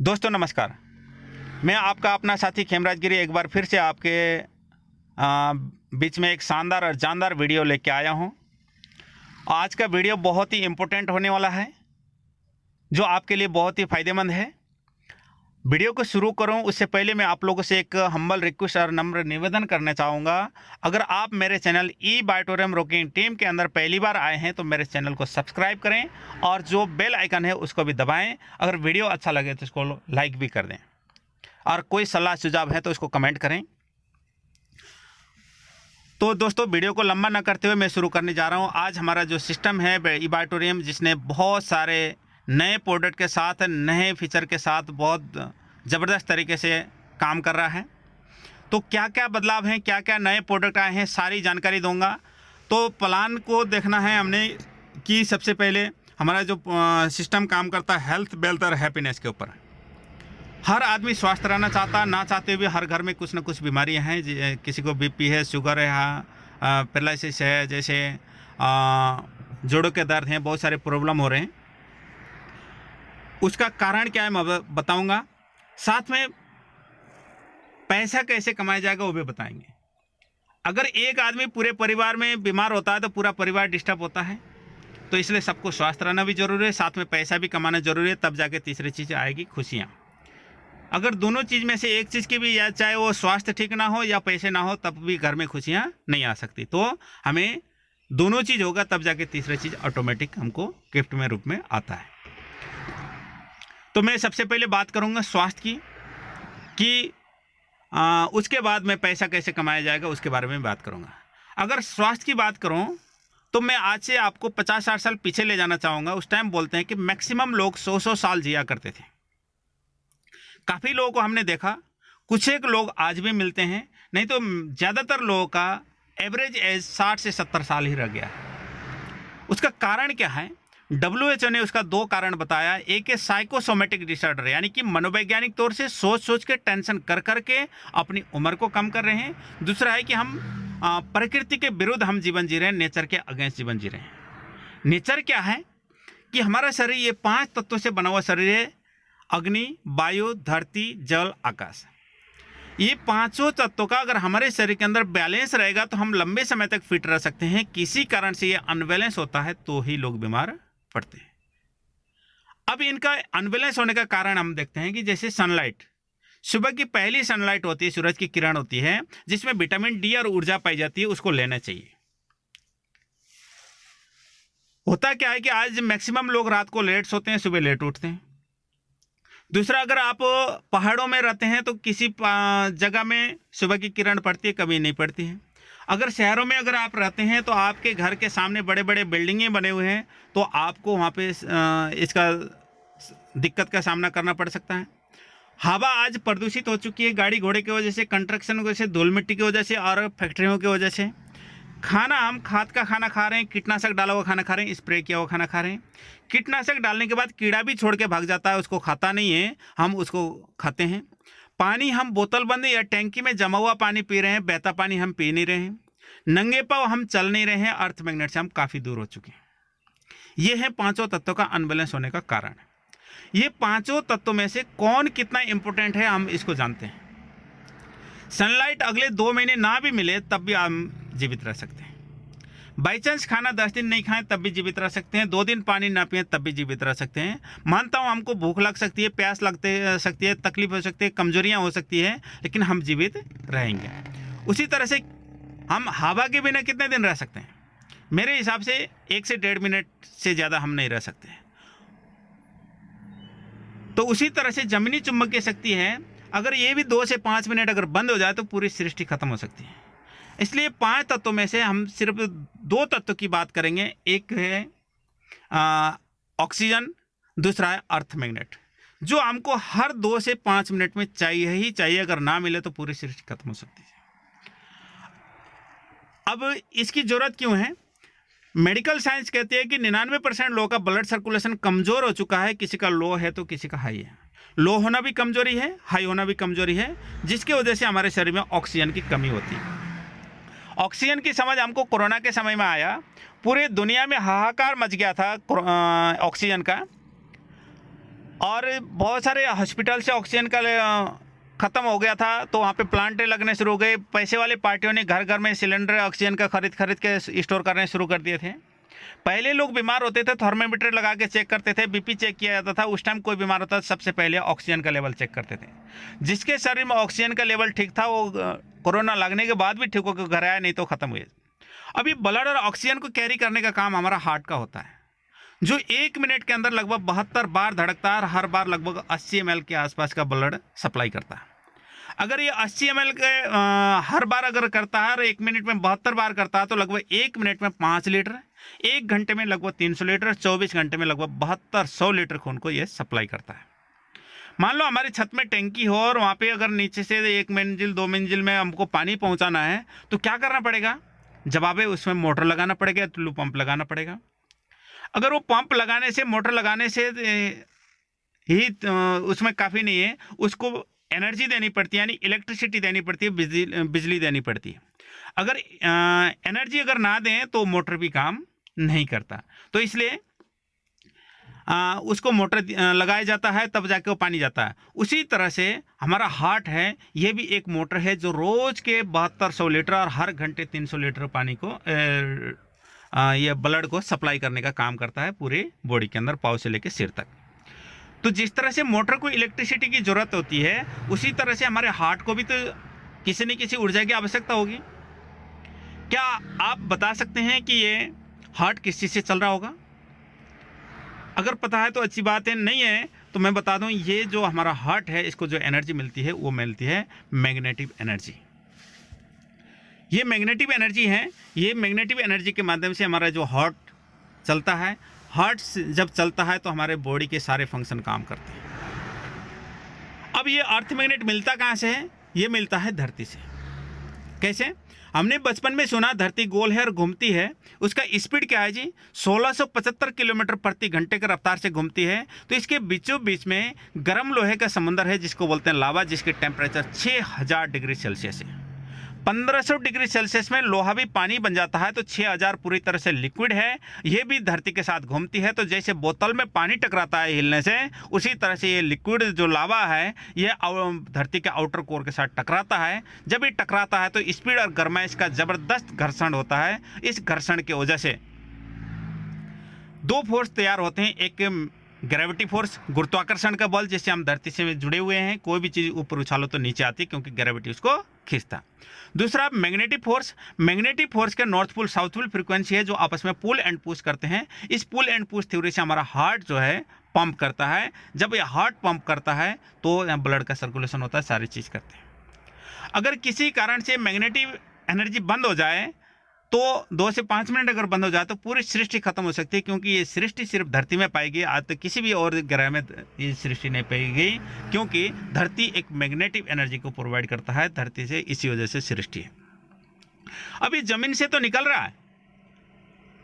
दोस्तों नमस्कार। मैं आपका अपना साथी खेमराज गिरी एक बार फिर से आपके बीच में एक शानदार और जानदार वीडियो लेके आया हूं। आज का वीडियो बहुत ही इम्पोर्टेंट होने वाला है, जो आपके लिए बहुत ही फ़ायदेमंद है। वीडियो को शुरू करूं उससे पहले मैं आप लोगों से एक हम्बल रिक्वेस्ट और नम्र निवेदन करना चाहूँगा। अगर आप मेरे चैनल ई बायोटोरियम रोकिंग टीम के अंदर पहली बार आए हैं तो मेरे चैनल को सब्सक्राइब करें और जो बेल आइकन है उसको भी दबाएं। अगर वीडियो अच्छा लगे तो इसको लाइक भी कर दें और कोई सलाह सुझाव है तो इसको कमेंट करें। तो दोस्तों वीडियो को लंबा ना करते हुए मैं शुरू करने जा रहा हूँ। आज हमारा जो सिस्टम है ई बायोटोरियम, जिसने बहुत सारे नए प्रोडक्ट के साथ, नए फीचर के साथ बहुत ज़बरदस्त तरीके से काम कर रहा है। तो क्या क्या बदलाव हैं, क्या क्या नए प्रोडक्ट आए हैं, सारी जानकारी दूंगा। तो प्लान को देखना है हमने कि सबसे पहले हमारा जो सिस्टम काम करता है हेल्थ, वेल्थ और हैप्पीनेस के ऊपर। हर आदमी स्वस्थ रहना चाहता, ना चाहते हुए हर घर में कुछ ना कुछ बीमारियां हैं। किसी को बीपी है, शुगर है, पैरालिसिस है, जैसे जोड़ों के दर्द हैं, बहुत सारे प्रॉब्लम हो रहे हैं। उसका कारण क्या है मैं बताऊंगा। साथ में पैसा कैसे कमाया जाएगा वो भी बताएंगे। अगर एक आदमी पूरे परिवार में बीमार होता है तो पूरा परिवार डिस्टर्ब होता है। तो इसलिए सबको स्वस्थ रहना भी जरूरी है, साथ में पैसा भी कमाना जरूरी है। तब जाके तीसरी चीज़ आएगी खुशियाँ। अगर दोनों चीज़ में से एक चीज़ की भी, या चाहे वो स्वास्थ्य ठीक ना हो या पैसे ना हो, तब भी घर में खुशियाँ नहीं आ सकती। तो हमें दोनों चीज़ होगा तब जाके तीसरी चीज़ ऑटोमेटिक हमको गिफ्ट में रूप में आता है। तो मैं सबसे पहले बात करूंगा स्वास्थ्य की, कि उसके बाद मैं पैसा कैसे कमाया जाएगा उसके बारे में बात करूंगा। अगर स्वास्थ्य की बात करूं तो मैं आज से आपको 50-60 साल पीछे ले जाना चाहूँगा। उस टाइम बोलते हैं कि मैक्सिमम लोग 100-100 साल जिया करते थे। काफ़ी लोगों को हमने देखा, कुछ एक लोग आज भी मिलते हैं, नहीं तो ज़्यादातर लोगों का एवरेज एज 60 से 70 साल ही रह गया है। उसका कारण क्या है? WHO ने उसका 2 कारण बताया। एक है साइकोसोमेटिक डिसऑर्डर, यानी कि मनोवैज्ञानिक तौर से सोच सोच के, टेंशन कर कर के अपनी उम्र को कम कर रहे हैं। दूसरा है कि हम प्रकृति के विरुद्ध हम जीवन जी रहे हैं, नेचर के अगेंस्ट जीवन जी रहे हैं। नेचर क्या है कि हमारा शरीर ये 5 तत्वों से बना हुआ शरीर है: अग्नि, वायु, धरती, जल, आकाश। ये 5 तत्वों का अगर हमारे शरीर के अंदर बैलेंस रहेगा तो हम लंबे समय तक फिट रह सकते हैं। किसी कारण से ये अनबैलेंस होता है तो ही लोग बीमार पड़ते हैं। अब इनका अनबैलेंस होने का कारण हम देखते हैं कि जैसे सनलाइट, सुबह की पहली सनलाइट होती है, सूरज की किरण होती है, जिसमें विटामिन डी और ऊर्जा पाई जाती है, उसको लेना चाहिए। होता क्या है कि आज मैक्सिमम लोग रात को लेट सोते हैं, सुबह लेट उठते हैं। दूसरा, अगर आप पहाड़ों में रहते हैं तो किसी जगह में सुबह की किरण पड़ती है, कभी नहीं पड़ती है। अगर शहरों में अगर आप रहते हैं तो आपके घर के सामने बड़े बड़े बिल्डिंगें बने हुए हैं, तो आपको वहाँ पे इसका दिक्कत का सामना करना पड़ सकता है। हवा आज प्रदूषित हो चुकी है, गाड़ी घोड़े की वजह से, कंस्ट्रक्शन की वजह से, धूल मिट्टी की वजह से और फैक्ट्रियों की वजह से। खाना, हम खाद का खाना खा रहे हैं, कीटनाशक डाला हुआ खाना खा रहे हैं, स्प्रे किया हुआ खाना खा रहे हैं। कीटनाशक डालने के बाद कीड़ा भी छोड़ के भाग जाता है, उसको खाता नहीं है, हम उसको खाते हैं। पानी हम बोतल बंद या टैंकी में जमा हुआ पानी पी रहे हैं, बहता पानी हम पी नहीं रहे हैं। नंगे पाँव हम चल नहीं रहे हैं, अर्थ मैग्नेट से हम काफ़ी दूर हो चुके हैं। ये है 5 तत्वों का अनबैलेंस होने का कारण। ये 5 तत्वों में से कौन कितना इंपॉर्टेंट है हम इसको जानते हैं। सनलाइट अगले 2 महीने ना भी मिले तब भी हम जीवित रह सकते हैं। बाई चांस खाना 10 दिन नहीं खाएं तब भी जीवित रह सकते हैं। 2 दिन पानी ना पिए तब भी जीवित रह सकते हैं। मानता हूँ हमको भूख लग सकती है, प्यास लगते सकती है, तकलीफ हो सकती है, कमजोरियाँ हो सकती है, लेकिन हम जीवित रहेंगे। उसी तरह से हम हवा के बिना कितने दिन रह सकते हैं? मेरे हिसाब से 1 से 1.5 मिनट से ज़्यादा हम नहीं रह सकते। तो उसी तरह से जमीनी चुंबकीय शक्ति है, अगर ये भी 2 से 5 मिनट अगर बंद हो जाए तो पूरी सृष्टि खत्म हो सकती है। इसलिए 5 तत्वों में से हम सिर्फ 2 तत्वों की बात करेंगे। एक है ऑक्सीजन, दूसरा है अर्थ मैग्नेट, जो हमको हर 2 से 5 मिनट में चाहिए ही चाहिए। अगर ना मिले तो पूरी सृष्टि खत्म हो सकती है। अब इसकी जरूरत क्यों है? मेडिकल साइंस कहती है कि 99% लोगों का ब्लड सर्कुलेशन कमज़ोर हो चुका है। किसी का लो है तो किसी का हाई है। लो होना भी कमजोरी है, हाई होना भी कमजोरी है, जिसकी वजह से हमारे शरीर में ऑक्सीजन की कमी होती है। ऑक्सीजन की समझ हमको कोरोना के समय में आया। पूरे दुनिया में हाहाकार मच गया था ऑक्सीजन का। और बहुत सारे हॉस्पिटल से ऑक्सीजन का ख़त्म हो गया था, तो वहाँ पे प्लांटें लगने शुरू हो गए। पैसे वाले पार्टियों ने घर घर में सिलेंडर ऑक्सीजन का खरीद के स्टोर करने शुरू कर दिए थे। पहले लोग बीमार होते थे, थर्मामीटर लगा के चेक करते थे, बीपी चेक किया जाता था। उस टाइम कोई बीमार होता था, सबसे पहले ऑक्सीजन का लेवल चेक करते थे। जिसके शरीर में ऑक्सीजन का लेवल ठीक था, वो कोरोना लगने के बाद भी ठीक होकर घर आया, नहीं तो ख़त्म हुए। अब ये ब्लड और ऑक्सीजन को कैरी करने का काम हमारा हार्ट का होता है, जो 1 मिनट के अंदर लगभग 72 बार धड़कता है और हर बार लगभग 80 ml के आसपास का ब्लड सप्लाई करता है। अगर ये 80 ml के हर बार अगर करता है और 1 मिनट में 72 बार करता है, तो लगभग 1 मिनट में 5 लीटर, 1 घंटे में लगभग 300 लीटर, 24 घंटे में लगभग 7200 लीटर खून को ये सप्लाई करता है। मान लो हमारी छत में टैंकी हो और वहाँ पे अगर नीचे से 1 मंजिल 2 मंजिल में हमको पानी पहुँचाना है, तो क्या करना पड़ेगा? जवाब है, उसमें मोटर लगाना पड़ेगा, टुल्लू पंप लगाना पड़ेगा। अगर वो पंप लगाने से, मोटर लगाने से ही उसमें काफ़ी नहीं है, उसको एनर्जी देनी पड़ती है, यानी इलेक्ट्रिसिटी देनी पड़ती है, बिजली देनी पड़ती है। अगर एनर्जी अगर ना दें तो मोटर भी काम नहीं करता, तो इसलिए उसको मोटर लगाया जाता है, तब जाके वो पानी जाता है। उसी तरह से हमारा हार्ट है, ये भी एक मोटर है जो रोज़ के 7200 लीटर और हर घंटे 300 लीटर पानी को ये ब्लड को सप्लाई करने का काम करता है पूरे बॉडी के अंदर, पाँव से लेकर सिर तक। तो जिस तरह से मोटर को इलेक्ट्रिसिटी की ज़रूरत होती है, उसी तरह से हमारे हार्ट को भी तो किसी न किसी ऊर्जा की आवश्यकता होगी। क्या आप बता सकते हैं कि ये हार्ट किस चीज़ से चल रहा होगा? अगर पता है तो अच्छी बात है, नहीं है तो मैं बता दूं, ये जो हमारा हार्ट है, इसको जो एनर्जी मिलती है वो मिलती है मैग्नेटिक एनर्जी। ये मैग्नेटिक एनर्जी है, ये मैग्नेटिक एनर्जी के माध्यम से हमारा जो हार्ट चलता है, हार्ट जब चलता है तो हमारे बॉडी के सारे फंक्शन काम करते हैं। अब ये अर्थ मैग्नेट मिलता कहाँ से है? ये मिलता है धरती से। कैसे? हमने बचपन में सुना धरती गोल है और घूमती है। उसका स्पीड क्या है जी? 1675 किलोमीटर प्रति घंटे की रफ्तार से घूमती है। तो इसके बीचों बीच में गर्म लोहे का समुद्र है, जिसको बोलते हैं लावा, जिसके टेम्परेचर 6000 डिग्री सेल्सियस है। 1500 डिग्री सेल्सियस में लोहा भी पानी बन जाता है, तो 6000 पूरी तरह से लिक्विड है। ये भी धरती के साथ घूमती है। तो जैसे बोतल में पानी टकराता है हिलने से, उसी तरह से ये लिक्विड जो लावा है, ये धरती के आउटर कोर के साथ टकराता है। जब ये टकराता है तो स्पीड और गर्माइश का ज़बरदस्त घर्षण होता है। इस घर्षण की वजह से दो फोर्स तैयार होते हैं। एक ग्रेविटी फोर्स, गुरुत्वाकर्षण का बल, जिससे हम धरती से जुड़े हुए हैं, कोई भी चीज़ ऊपर उछालो तो नीचे आती है, क्योंकि ग्रेविटी उसको खींचता। दूसरा मैग्नेटिक फोर्स। मैग्नेटिक फोर्स के north pole south pole frequency है, जो आपस में पुल एंड पुश करते हैं। इस पुल एंड पुश थ्योरी से हमारा हार्ट जो है पंप करता है। जब ये हार्ट पंप करता है तो यहाँ ब्लड का सर्कुलेशन होता है, सारी चीज़ करते हैं। अगर किसी कारण से मैग्नेटिक एनर्जी बंद हो जाए, तो 2 से 5 मिनट अगर बंद हो जाए तो पूरी सृष्टि खत्म हो सकती है, क्योंकि ये सृष्टि सिर्फ धरती में पाएगी। आज तक किसी भी और ग्रह में ये सृष्टि नहीं पाएगी, क्योंकि धरती एक मैग्नेटिक एनर्जी को प्रोवाइड करता है धरती से, इसी वजह से सृष्टि है। अब ये जमीन से तो निकल रहा है,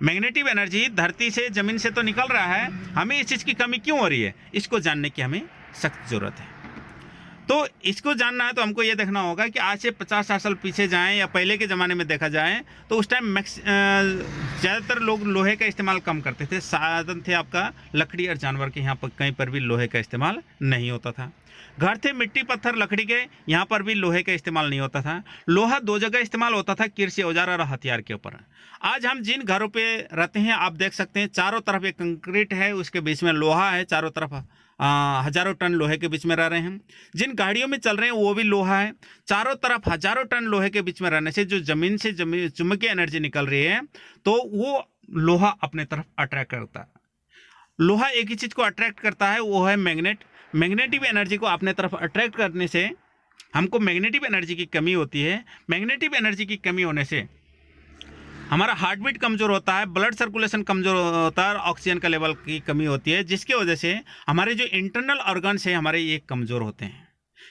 मैग्नेटिक एनर्जी धरती से, जमीन से तो निकल रहा है। हमें इस चीज़ की कमी क्यों हो रही है, इसको जानने की हमें सख्त ज़रूरत है। तो इसको जानना है तो हमको ये देखना होगा कि आज से 50-60 साल पीछे जाएं या पहले के ज़माने में देखा जाए, तो उस टाइम ज़्यादातर लोग लोहे का इस्तेमाल कम करते थे। साधन थे आपका लकड़ी और जानवर के, यहाँ पर कहीं पर भी लोहे का इस्तेमाल नहीं होता था। घर थे मिट्टी पत्थर लकड़ी के, यहाँ पर भी लोहे का इस्तेमाल नहीं होता था। लोहा 2 जगह इस्तेमाल होता था, कृषि औजार और हथियार के ऊपर। आज हम जिन घरों पे रहते हैं, आप देख सकते हैं चारों तरफ एक कंक्रीट है, उसके बीच में लोहा है, चारों तरफ हजारों टन लोहे के बीच में रह रहे हैं। जिन गाड़ियों में चल रहे हैं वो भी लोहा है। चारों तरफ हजारों टन लोहे के बीच में रहने से जो जमीन से चुंबकीय एनर्जी निकल रही है, तो वो लोहा अपने तरफ अट्रैक्ट करता है। लोहा एक ही चीज़ को अट्रैक्ट करता है, वो है मैग्नेट। मैग्नेटिक एनर्जी को अपने तरफ अट्रैक्ट करने से हमको मैग्नेटिक एनर्जी की कमी होती है। मैग्नेटिक एनर्जी की कमी होने से हमारा हार्ट बीट कमज़ोर होता है, ब्लड सर्कुलेशन कमज़ोर होता है, ऑक्सीजन का लेवल की कमी होती है, जिसकी वजह से हमारे जो इंटरनल ऑर्गन्स हैं हमारे ये कमज़ोर होते हैं।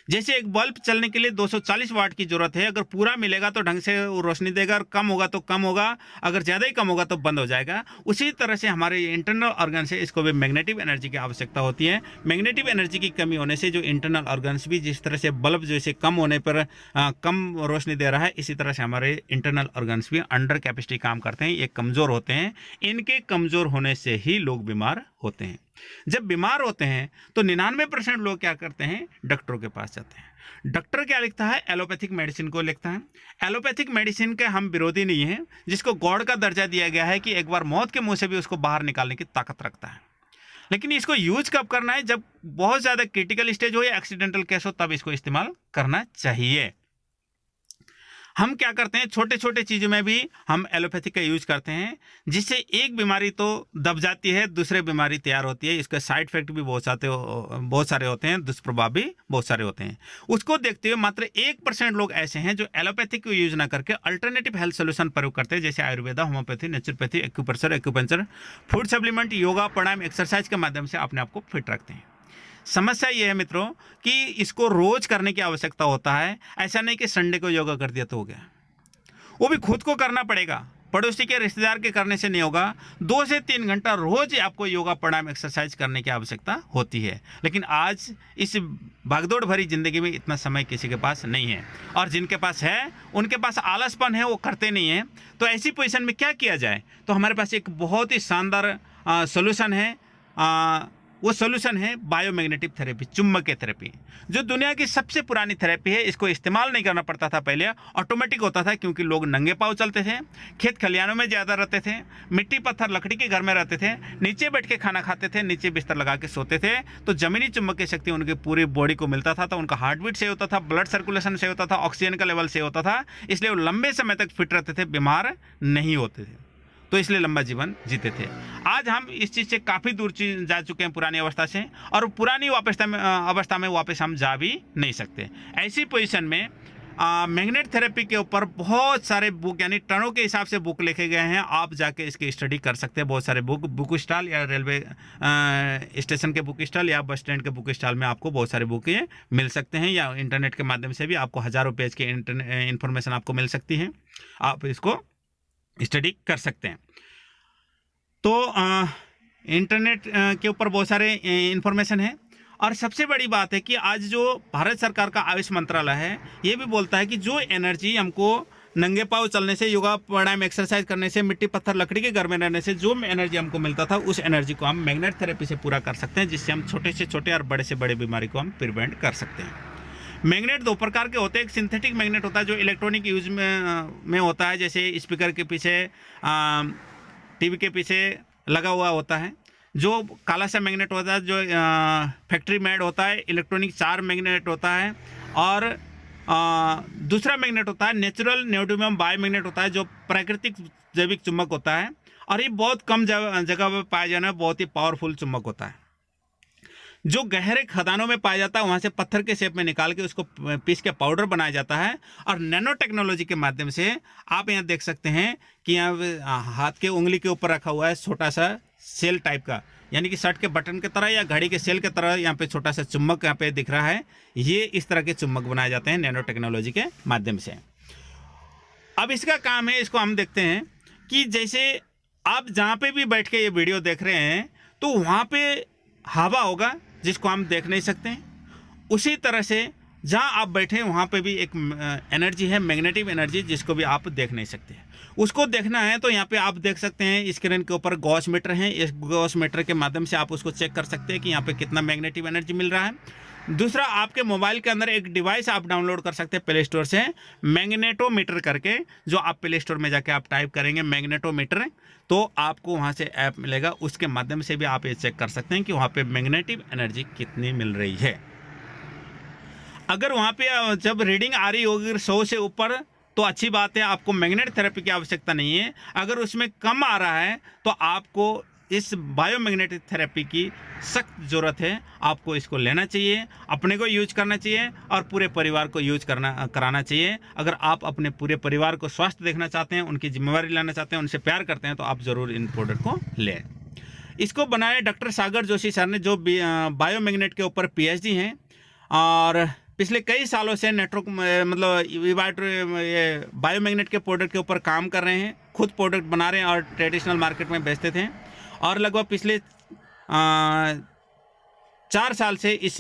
जैसे एक बल्ब चलने के लिए 240 वाट की ज़रूरत है, अगर पूरा मिलेगा तो ढंग से वो रोशनी देगा, और कम होगा तो कम होगा, अगर ज़्यादा ही कम होगा तो बंद हो जाएगा। उसी तरह से हमारे इंटरनल ऑर्गन्स है, इसको भी मैग्नेटिक एनर्जी की आवश्यकता होती है। मैग्नेटिक एनर्जी की कमी होने से जो इंटरनल ऑर्गन्स भी, जिस तरह से बल्ब जैसे कम होने पर कम रोशनी दे रहा है, इसी तरह से हमारे इंटरनल ऑर्गन्स भी अंडर कैपेसिटी काम करते हैं, ये कमज़ोर होते हैं। इनके कमज़ोर होने से ही लोग बीमार होते हैं। जब बीमार होते हैं तो 99% लोग क्या करते हैं, डॉक्टरों के पास जाते हैं। डॉक्टर क्या लिखता है, एलोपैथिक मेडिसिन को लिखता है। एलोपैथिक मेडिसिन के हम विरोधी नहीं हैं, जिसको गॉड का दर्जा दिया गया है कि एक बार मौत के मुंह से भी उसको बाहर निकालने की ताकत रखता है। लेकिन इसको यूज कब करना है, जब बहुत ज़्यादा क्रिटिकल स्टेज हो या एक्सीडेंटल केस हो, तब इसको इस्तेमाल करना चाहिए। हम क्या करते हैं, छोटे छोटे चीज़ों में भी हम एलोपैथिक का यूज करते हैं, जिससे एक बीमारी तो दब जाती है, दूसरे बीमारी तैयार होती है। इसके साइड इफेक्ट भी बहुत सारे होते हैं, दुष्प्रभाव भी बहुत सारे होते हैं। उसको देखते हुए मात्र 1% लोग ऐसे हैं जो एलोपैथिक को यूज ना करके अल्टरनेटिव हेल्थ सोल्यूशन प्रयोग करते हैं, जैसे Ayurveda, homeopathy, naturopathy, acupuncture, food supplement, yoga, pranayama, exercise के माध्यम से अपने आप को फिट रखते हैं। समस्या ये है मित्रों कि इसको रोज करने की आवश्यकता होता है। ऐसा नहीं कि संडे को योगा कर दिया तो हो गया, वो भी खुद को करना पड़ेगा, पड़ोसी के रिश्तेदार के करने से नहीं होगा। 2 से 3 घंटा रोज आपको योगा, प्राणायाम, एक्सरसाइज करने की आवश्यकता होती है। लेकिन आज इस भागदौड़ भरी जिंदगी में इतना समय किसी के पास नहीं है, और जिनके पास है उनके पास आलसपन है, वो करते नहीं हैं। तो ऐसी पोजीशन में क्या किया जाए, तो हमारे पास एक बहुत ही शानदार सोल्यूशन है। वो सोल्यूशन है बायोमैग्नेटिक थेरेपी, चुंबकीय थेरेपी, जो दुनिया की सबसे पुरानी थेरेपी है। इसको इस्तेमाल नहीं करना पड़ता था, पहले ऑटोमेटिक होता था, क्योंकि लोग नंगे पाँव चलते थे, खेत खलिहानों में ज़्यादा रहते थे, मिट्टी पत्थर लकड़ी के घर में रहते थे, नीचे बैठ के खाना खाते थे, नीचे बिस्तर लगा के सोते थे। तो जमीनी चुंबकीय शक्ति उनकी पूरी बॉडी को मिलता था, तो उनका हार्ट बीट सही होता था, ब्लड सर्कुलेशन सही होता था, ऑक्सीजन का लेवल सही होता था, इसलिए वो लंबे समय तक फिट रहते थे, बीमार नहीं होते थे, तो इसलिए लंबा जीवन जीते थे। आज हम इस चीज़ से काफ़ी दूर जा चुके हैं, पुरानी अवस्था से, और पुरानी अवस्था में वापस हम जा भी नहीं सकते। ऐसी पोजीशन में मैग्नेट थेरेपी के ऊपर बहुत सारे बुक, यानी टनों के हिसाब से बुक लिखे गए हैं। आप जाके इसकी स्टडी कर सकते हैं। बहुत सारे बुक स्टॉल या रेलवे स्टेशन के बुक स्टॉल या बस स्टैंड के बुक स्टॉल में आपको बहुत सारे बुक मिल सकते हैं, या इंटरनेट के माध्यम से भी आपको हज़ारों पेज की इंफॉर्मेशन आपको मिल सकती है। आप इसको स्टडी कर सकते हैं। तो इंटरनेट के ऊपर बहुत सारे इंफॉर्मेशन है। और सबसे बड़ी बात है कि आज जो भारत सरकार का आयुष मंत्रालय है, ये भी बोलता है कि जो एनर्जी हमको नंगे पाँव चलने से, योगा, प्राणायाम, एक्सरसाइज करने से, मिट्टी पत्थर लकड़ी के घर में रहने से जो एनर्जी हमको मिलता था, उस एनर्जी को हम मैग्नेट थेरेपी से पूरा कर सकते हैं, जिससे हम छोटे से छोटे और बड़े से बड़े बीमारी को हम प्रिवेंट कर सकते हैं। मैग्नेट 2 प्रकार के होते हैं। एक सिंथेटिक मैग्नेट होता है जो इलेक्ट्रॉनिक यूज में होता है, जैसे स्पीकर के पीछे, टीवी के पीछे लगा हुआ होता है। जो काला सा मैग्नेट होता है, जो फैक्ट्री मेड होता है, इलेक्ट्रॉनिक चार मैग्नेट होता है। और दूसरा मैग्नेट होता है नेचुरल न्यूटोनियम बायोमैग्नेट होता है, जो प्राकृतिक जैविक चुंबक होता है, और ये बहुत कम जगह पर पाया जाना बहुत ही पावरफुल चुंबक होता है। जो गहरे खदानों में पाया जाता है, वहाँ से पत्थर के शेप में निकाल के उसको पीस के पाउडर बनाया जाता है। और नैनो टेक्नोलॉजी के माध्यम से आप यहाँ देख सकते हैं कि यहाँ हाथ के उंगली के ऊपर रखा हुआ है छोटा सा सेल टाइप का, यानी कि शर्ट के बटन की तरह या घड़ी के सेल की तरह यहाँ पे छोटा सा चुम्बक यहाँ पे दिख रहा है। ये इस तरह के चुम्बक बनाए जाते हैं नैनो टेक्नोलॉजी के माध्यम से। अब इसका काम है, इसको हम देखते हैं कि जैसे आप जहाँ पे भी बैठ के ये वीडियो देख रहे हैं, तो वहाँ पे हवा होगा जिसको हम देख नहीं सकते हैं। उसी तरह से जहाँ आप बैठे हैं वहाँ पे भी एक एनर्जी है, मैग्नेटिक एनर्जी, जिसको भी आप देख नहीं सकते। उसको देखना है तो यहाँ पे आप देख सकते हैं स्क्रीन के ऊपर गॉस मीटर है। इस गॉस मीटर के माध्यम से आप उसको चेक कर सकते हैं कि यहाँ पे कितना मैग्नेटिक एनर्जी मिल रहा है। दूसरा, आपके मोबाइल के अंदर एक डिवाइस आप डाउनलोड कर सकते हैं प्ले स्टोर से, मैग्नेटोमीटर करके, जो आप प्ले स्टोर में जाके आप टाइप करेंगे मैग्नेटोमीटर, तो आपको वहाँ से ऐप मिलेगा। उसके माध्यम से भी आप ये चेक कर सकते हैं कि वहाँ पे मैग्नेटिक एनर्जी कितनी मिल रही है। अगर वहाँ पे जब रीडिंग आ रही होगी 100 से ऊपर, तो अच्छी बात है, आपको मैग्नेट थेरेपी की आवश्यकता नहीं है। अगर उसमें कम आ रहा है तो आपको इस बायोमैग्नेटिक थेरेपी की सख्त ज़रूरत है। आपको इसको लेना चाहिए, अपने को यूज करना चाहिए और पूरे परिवार को यूज कराना चाहिए। अगर आप अपने पूरे परिवार को स्वस्थ देखना चाहते हैं, उनकी जिम्मेवारी लेना चाहते हैं, उनसे प्यार करते हैं, तो आप ज़रूर इन प्रोडक्ट को लें। इसको बनाए डॉक्टर सागर जोशी सर ने, जो बायोमैग्नेट के ऊपर PhD हैं और पिछले कई सालों से नेटवर्क ये बायोमैग्नेट के प्रोडक्ट के ऊपर काम कर रहे हैं। खुद प्रोडक्ट बना रहे हैं और ट्रेडिशनल मार्केट में बेचते थे। और लगभग पिछले 4 साल से इस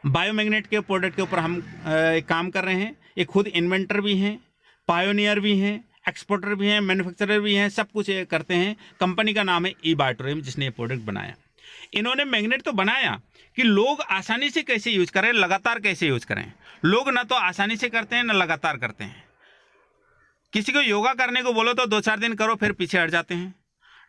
बायोमैग्नेट के प्रोडक्ट के ऊपर हम काम कर रहे हैं। ये खुद इन्वेंटर भी हैं, पायोनियर भी हैं, एक्सपोर्टर भी हैं, मैन्युफैक्चरर भी हैं, सब कुछ ये करते हैं। कंपनी का नाम है इबाटोरियम, जिसने ये प्रोडक्ट बनाया। इन्होंने मैग्नेट तो बनाया कि लोग आसानी से कैसे यूज करें, लगातार कैसे यूज करें। लोग ना तो आसानी से करते हैं ना लगातार करते हैं। किसी को योगा करने को बोलो तो 2-4 दिन करो, फिर पीछे हट जाते हैं।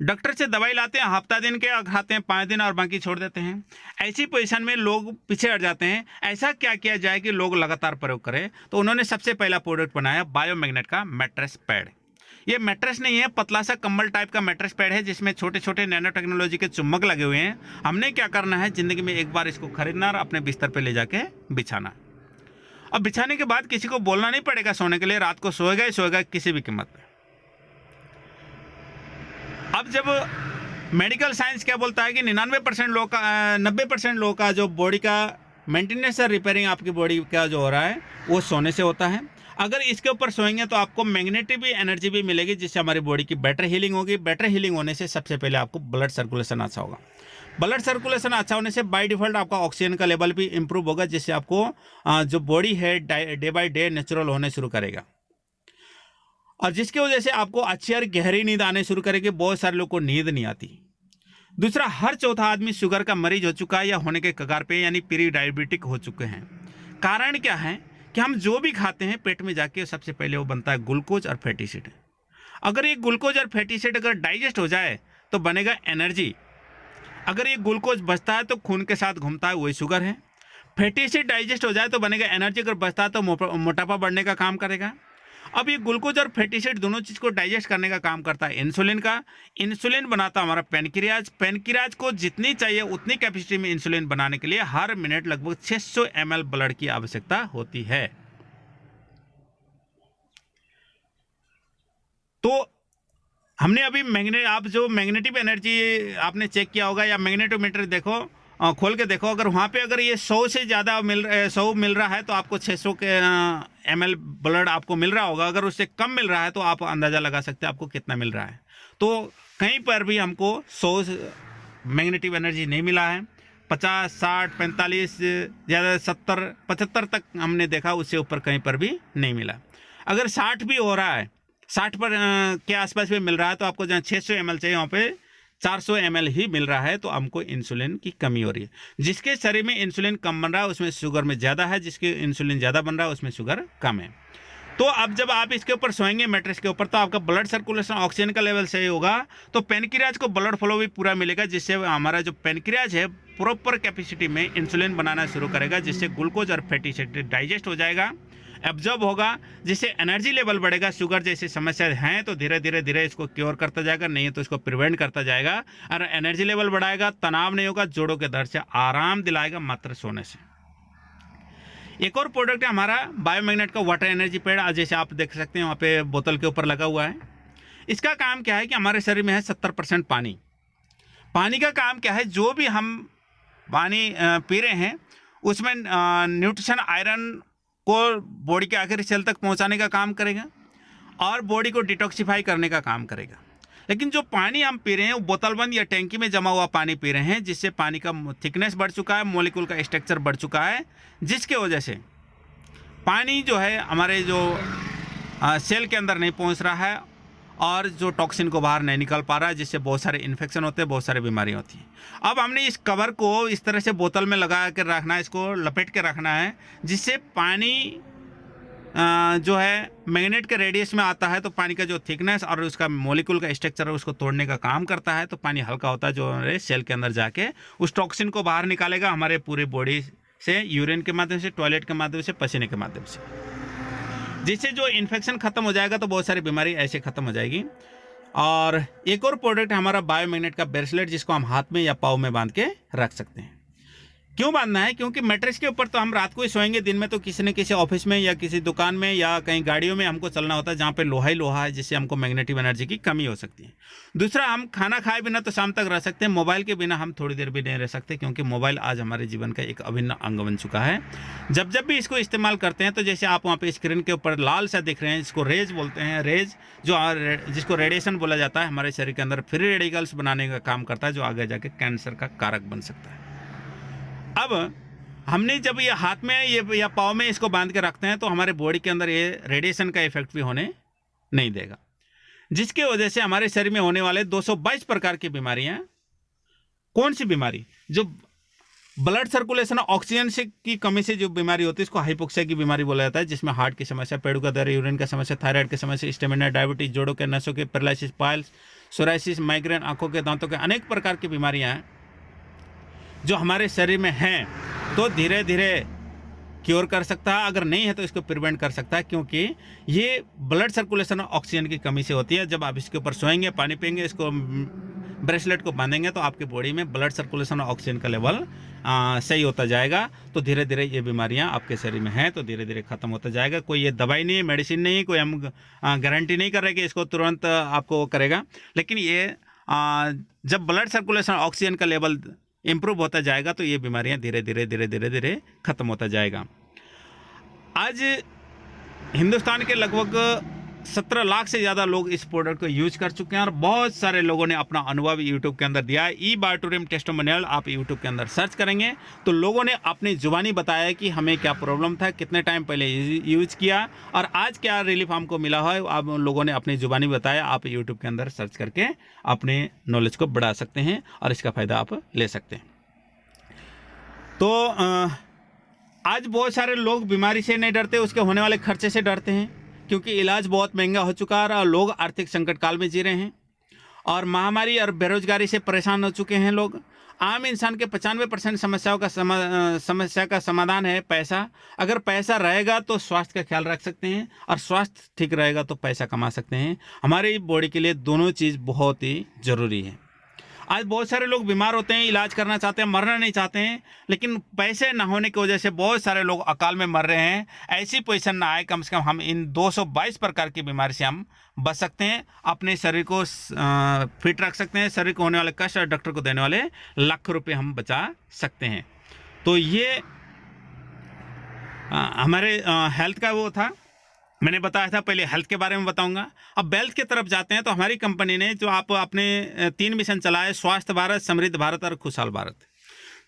डॉक्टर से दवाई लाते हैं, हफ्ता दिन के खाते हैं, 5 दिन और बाकी छोड़ देते हैं। ऐसी पोजीशन में लोग पीछे हट जाते हैं। ऐसा क्या किया जाए कि लोग लगातार प्रयोग करें? तो उन्होंने सबसे पहला प्रोडक्ट बनाया बायोमैग्नेट का मैट्रेस पैड। ये मैट्रेस नहीं है, पतला सा कंबल टाइप का मैट्रेस पैड है, जिसमें छोटे छोटे नैनो टेक्नोलॉजी के चुम्बक लगे हुए हैं। हमने क्या करना है, जिंदगी में एक बार इसको खरीदना और अपने बिस्तर पे ले जाके बिछाना। अब बिछाने के बाद किसी को बोलना नहीं पड़ेगा सोने के लिए, रात को सोएगा ही सोएगा किसी भी कीमत पे। अब जब मेडिकल साइंस क्या बोलता है कि 99% लोग का 90% लोगों का जो बॉडी का मेंटेनेंस और रिपेयरिंग आपकी बॉडी का जो हो रहा है वो सोने से होता है। अगर इसके ऊपर सोएंगे तो आपको मैग्नेटिक एनर्जी भी मिलेगी, जिससे हमारी बॉडी की बेटर हीलिंग होगी। बेटर हीलिंग होने से सबसे पहले आपको ब्लड सर्कुलेशन अच्छा होगा। ब्लड सर्कुलेशन अच्छा होने से बाय डिफॉल्ट आपका ऑक्सीजन का लेवल भी इंप्रूव होगा, जिससे आपको जो बॉडी है डे बाय डे नेचुरल होने शुरू करेगा, और जिसकी वजह से आपको अच्छी और गहरी नींद आने शुरू करेगी। बहुत सारे लोगों को नींद नहीं आती। दूसरा, हर चौथा आदमी शुगर का मरीज हो चुका है या होने के कगार पे, यानी प्री डायबिटिक हो चुके हैं। कारण क्या है कि हम जो भी खाते हैं पेट में जाके सबसे पहले वो बनता है ग्लूकोज और फैटी एसिड। अगर ये ग्लूकोज और फैटी एसिड अगर डाइजेस्ट हो जाए तो बनेगा एनर्जी। अगर ये ग्लूकोज बचता है तो खून के साथ घूमता है, वही शुगर है। फैटी एसिड डाइजेस्ट हो जाए तो बनेगा एनर्जी। अगर बचता है तो मोटापा बढ़ने का काम करेगा। अब ये ग्लूकोज और फैटी एसिड दोनों चीज़ को डाइजेस्ट करने का काम करता है इंसुलिन का। इंसुलिन बनाता है हमारा पैनक्रियाज। पैनक्रियाज को जितनी चाहिए उतनी कैपेसिटी में इंसुलिन बनाने के लिए हर मिनट लगभग 600 ml ब्लड की आवश्यकता होती है। तो हमने अभी आप जो मैग्नेटिक एनर्जी आपने चेक किया होगा, या मैग्नेटोमीटर देखो, खोल के देखो, अगर वहाँ पे अगर ये 100 से ज़्यादा 100 मिल रहा है तो आपको 600 के ml ब्लड आपको मिल रहा होगा। अगर उससे कम मिल रहा है तो आप अंदाज़ा लगा सकते हैं आपको कितना मिल रहा है। तो कहीं पर भी हमको 100 मैग्नेटिक एनर्जी नहीं मिला है। 50, 60, 45, ज़्यादा 70, 75 तक हमने देखा, उससे ऊपर कहीं पर भी नहीं मिला। अगर 60 भी हो रहा है, 60 पर के आसपास भी मिल रहा है, तो आपको जहाँ 600 ml चाहिए वहाँ पे 400 ml ही मिल रहा है, तो हमको इंसुलिन की कमी हो रही है। जिसके शरीर में इंसुलिन कम बन रहा है उसमें शुगर में ज़्यादा है, जिसके इंसुलिन ज़्यादा बन रहा है उसमें शुगर कम है। तो अब जब आप इसके ऊपर सोएंगे मैट्रेस के ऊपर, तो आपका ब्लड सर्कुलेशन, ऑक्सीजन का लेवल सही होगा, तो पैनक्रियाज को ब्लड फ्लो भी पूरा मिलेगा, जिससे हमारा जो पैनक्रियाज है प्रॉपर कैपेसिटी में इंसुलिन बनाना शुरू करेगा, जिससे ग्लूकोज और फैटी एसिड डाइजेस्ट हो जाएगा, एब्जॉर्ब होगा, जिससे एनर्जी लेवल बढ़ेगा। शुगर जैसी समस्या हैं तो धीरे धीरे धीरे इसको क्योर करता जाएगा, नहीं तो इसको प्रिवेंट करता जाएगा। और एनर्जी लेवल बढ़ाएगा, तनाव नहीं होगा, जोड़ों के दर्द से आराम दिलाएगा मात्र सोने से। एक और प्रोडक्ट है हमारा बायोमैग्नेट का वाटर एनर्जी पैड, जैसे आप देख सकते हैं वहाँ पे बोतल के ऊपर लगा हुआ है। इसका काम क्या है कि हमारे शरीर में है 70% पानी। पानी का काम क्या है, जो भी हम पानी पी रहे हैं उसमें न्यूट्रिशन, आयरन को बॉडी के आखिरी सेल तक पहुंचाने का काम करेगा और बॉडी को डिटॉक्सिफाई करने का काम करेगा। लेकिन जो पानी हम पी रहे हैं वो बोतल बंद या टैंकी में जमा हुआ पानी पी रहे हैं, जिससे पानी का थिकनेस बढ़ चुका है, मॉलिक्यूल का स्ट्रक्चर बढ़ चुका है, जिसके वजह से पानी जो है हमारे जो सेल के अंदर नहीं पहुंच रहा है और जो टॉक्सिन को बाहर नहीं निकल पा रहा है, जिससे बहुत सारे इन्फेक्शन होते हैं, बहुत सारी बीमारियां होती हैं। अब हमने इस कवर को इस तरह से बोतल में लगा कर रखना है, इसको लपेट के रखना है, जिससे पानी जो है मैग्नेट के रेडियस में आता है, तो पानी का जो थिकनेस और उसका मॉलिक्यूल का स्ट्रक्चर है उसको तोड़ने का काम करता है। तो पानी हल्का होता है, जो हमारे सेल के अंदर जाके उस टॉक्सिन को बाहर निकालेगा हमारे पूरी बॉडी से, यूरिन के माध्यम से, टॉयलेट के माध्यम से, पसीने के माध्यम से, जिससे जो इन्फेक्शन खत्म हो जाएगा, तो बहुत सारी बीमारी ऐसे खत्म हो जाएगी। और एक और प्रोडक्ट है हमारा बायोमैग्नेट का ब्रेसलेट, जिसको हम हाथ में या पाँव में बांध के रख सकते हैं। क्यों बांधना है? क्योंकि मैट्रेस के ऊपर तो हम रात को ही सोएंगे, दिन में तो किसी न किसी ऑफिस में या किसी दुकान में या कहीं गाड़ियों में हमको चलना होता है, जहाँ पे लोहा ही लोहा है, जिससे हमको मैग्नेटिक एनर्जी की कमी हो सकती है। दूसरा, हम खाना खाए बिना तो शाम तक रह सकते हैं, मोबाइल के बिना हम थोड़ी देर भी नहीं रह सकते, क्योंकि मोबाइल आज हमारे जीवन का एक अभिन्न अंग बन चुका है। जब भी इसको इस्तेमाल करते हैं, तो जैसे आप वहाँ पे स्क्रीन के ऊपर लाल सा दिख रहे हैं, इसको रेज बोलते हैं। रेज जिसको रेडिएशन बोला जाता है, हमारे शरीर के अंदर फ्री रेडिकल्स बनाने का काम करता है, जो आगे जाके कैंसर का कारक बन सकता है। अब हमने जब ये हाथ में ये या पाँव में इसको बांध के रखते हैं, तो हमारे बॉडी के अंदर ये रेडिएशन का इफेक्ट भी होने नहीं देगा, जिसकी वजह से हमारे शरीर में होने वाले 222 प्रकार की बीमारियां, कौन सी बीमारी, जो ब्लड सर्कुलेशन ऑक्सीजन से की कमी से जो बीमारी होती है इसको हाइपोक्सिया की बीमारी बोला जाता है, जिसमें हार्ट की समस्या, पेड़ों का दर्द, यूरिन का समस्या, थायराइड की समस्या, स्टेमिना, डायबिटीज, जोड़ों के नसों के पैरालिसिस, पाइल्स, सोराइसिस, माइग्रेन, आंखों के दांतों के अनेक प्रकार की बीमारियां हैं जो हमारे शरीर में हैं, तो धीरे धीरे क्योर कर सकता है, अगर नहीं है तो इसको प्रिवेंट कर सकता है, क्योंकि ये ब्लड सर्कुलेशन ऑक्सीजन की कमी से होती है। जब आप इसके ऊपर सोएंगे, पानी पिएंगे, इसको ब्रेसलेट को बांधेंगे तो आपकी बॉडी में ब्लड सर्कुलेशन और ऑक्सीजन का लेवल सही होता जाएगा, तो धीरे धीरे ये बीमारियां आपके शरीर में हैं तो धीरे धीरे ख़त्म होता जाएगा। कोई ये दवाई नहीं है, मेडिसिन नहीं है, कोई हम गारंटी नहीं कर रहे कि इसको तुरंत आपको करेगा, लेकिन ये जब ब्लड सर्कुलेशन ऑक्सीजन का लेवल इम्प्रूव होता जाएगा तो ये बीमारियां धीरे धीरे धीरे धीरे धीरे ख़त्म होता जाएगा। आज हिंदुस्तान के लगभग 17 लाख से ज़्यादा लोग इस प्रोडक्ट को यूज कर चुके हैं और बहुत सारे लोगों ने अपना अनुभव यूट्यूब के अंदर दिया है। eBiotorium टेस्टिमोनियल आप यूट्यूब के अंदर सर्च करेंगे तो लोगों ने अपनी जुबानी बताया कि हमें क्या प्रॉब्लम था, कितने टाइम पहले यूज किया और आज क्या रिलीफ हमको मिला है। आप लोगों ने अपनी जुबानी बताया, आप यूट्यूब के अंदर सर्च करके अपने नॉलेज को बढ़ा सकते हैं और इसका फ़ायदा आप ले सकते हैं। तो आज बहुत सारे लोग बीमारी से नहीं डरते, उसके होने वाले खर्चे से डरते हैं, क्योंकि इलाज बहुत महंगा हो चुका है और लोग आर्थिक संकट काल में जी रहे हैं और महामारी और बेरोजगारी से परेशान हो चुके हैं लोग। आम इंसान के 95% समस्या का समाधान है पैसा। अगर पैसा रहेगा तो स्वास्थ्य का ख्याल रख सकते हैं और स्वास्थ्य ठीक रहेगा तो पैसा कमा सकते हैं। हमारी बॉडी के लिए दोनों चीज़ बहुत ही ज़रूरी है। आज बहुत सारे लोग बीमार होते हैं, इलाज करना चाहते हैं, मरना नहीं चाहते हैं, लेकिन पैसे ना होने की वजह से बहुत सारे लोग अकाल में मर रहे हैं। ऐसी पोजीशन ना आए, कम से कम हम इन 222 प्रकार की बीमारी से हम बच सकते हैं, अपने शरीर को फिट रख सकते हैं, शरीर को होने वाले कष्ट और डॉक्टर को देने वाले लाखों रुपये हम बचा सकते हैं। तो ये हमारे हेल्थ का वो था, मैंने बताया था, पहले हेल्थ के बारे में बताऊंगा। अब वेल्थ की तरफ जाते हैं तो हमारी कंपनी ने जो आप अपने 3 मिशन चलाए, स्वास्थ्य भारत, समृद्ध भारत और खुशहाल भारत।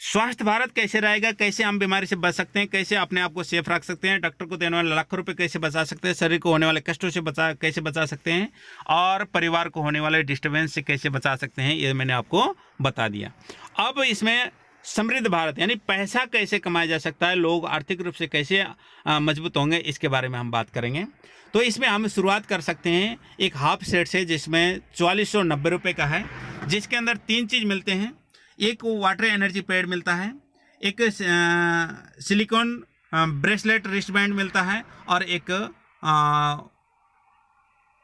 स्वास्थ्य भारत कैसे रहेगा, कैसे हम बीमारी से बच सकते हैं, कैसे अपने आप को सेफ रख सकते हैं, डॉक्टर को देने वाले लाखों रुपए कैसे बचा सकते हैं, शरीर को होने वाले कष्टों से कैसे बचा सकते हैं और परिवार को होने वाले डिस्टर्बेंस से कैसे बचा सकते हैं, ये मैंने आपको बता दिया। अब इसमें समृद्ध भारत यानी पैसा कैसे कमाया जा सकता है, लोग आर्थिक रूप से कैसे मजबूत होंगे, इसके बारे में हम बात करेंगे। तो इसमें हम शुरुआत कर सकते हैं एक हाफ सेट से, जिसमें 4490 रुपये का है, जिसके अंदर 3 चीज़ मिलते हैं। एक वाटर एनर्जी पैड मिलता है, एक सिलिकॉन ब्रेसलेट रिस्ट बैंड मिलता है और एक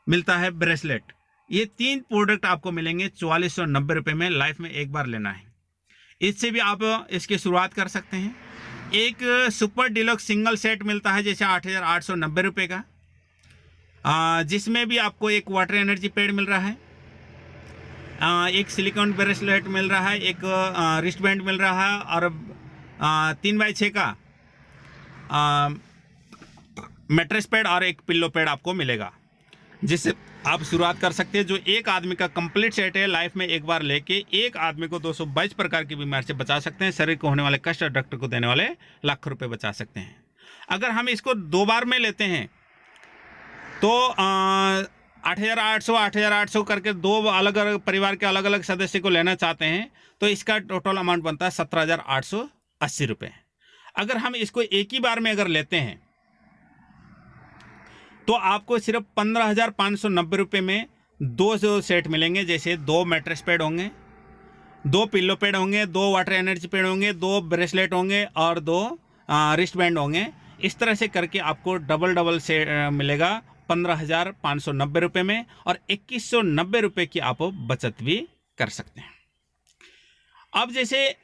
मिलता है ब्रेसलेट। ये 3 प्रोडक्ट आपको मिलेंगे 4490 रुपये में। लाइफ में एक बार लेना है, इससे भी आप इसकी शुरुआत कर सकते हैं। एक सुपर डिलक्स सिंगल सेट मिलता है जैसे 8890 रुपये का, जिसमें भी आपको एक वाटर एनर्जी पैड मिल रहा है, एक सिलिकॉन ब्रेसलेट मिल रहा है, एक रिस्ट बैंड मिल रहा है और 3x6 का मैट्रेस पैड और एक पिल्लो पैड आपको मिलेगा, जिससे आप शुरुआत कर सकते हैं। जो एक आदमी का कंप्लीट सेट है, लाइफ में एक बार लेके एक आदमी को 222 प्रकार की बीमारी से बचा सकते हैं, शरीर को होने वाले कष्ट और डॉक्टर को देने वाले लाखों रुपए बचा सकते हैं। अगर हम इसको 2 बार में लेते हैं तो 8800 करके 2 अलग अलग परिवार के अलग अलग सदस्य को लेना चाहते हैं तो इसका टोटल अमाउंट बनता है 17,880 रुपये। अगर हम इसको एक ही बार में अगर लेते हैं तो आपको सिर्फ 15,590 रुपये में 2 सेट मिलेंगे, जैसे 2 मैट्रेस पैड होंगे, 2 पिल्लो पैड होंगे, 2 वाटर एनर्जी पैड होंगे, 2 ब्रेसलेट होंगे और 2 रिस्ट बैंड होंगे। इस तरह से करके आपको डबल से मिलेगा 15,590 रुपये में और 2,190 रुपये की आप बचत भी कर सकते हैं। अब जैसे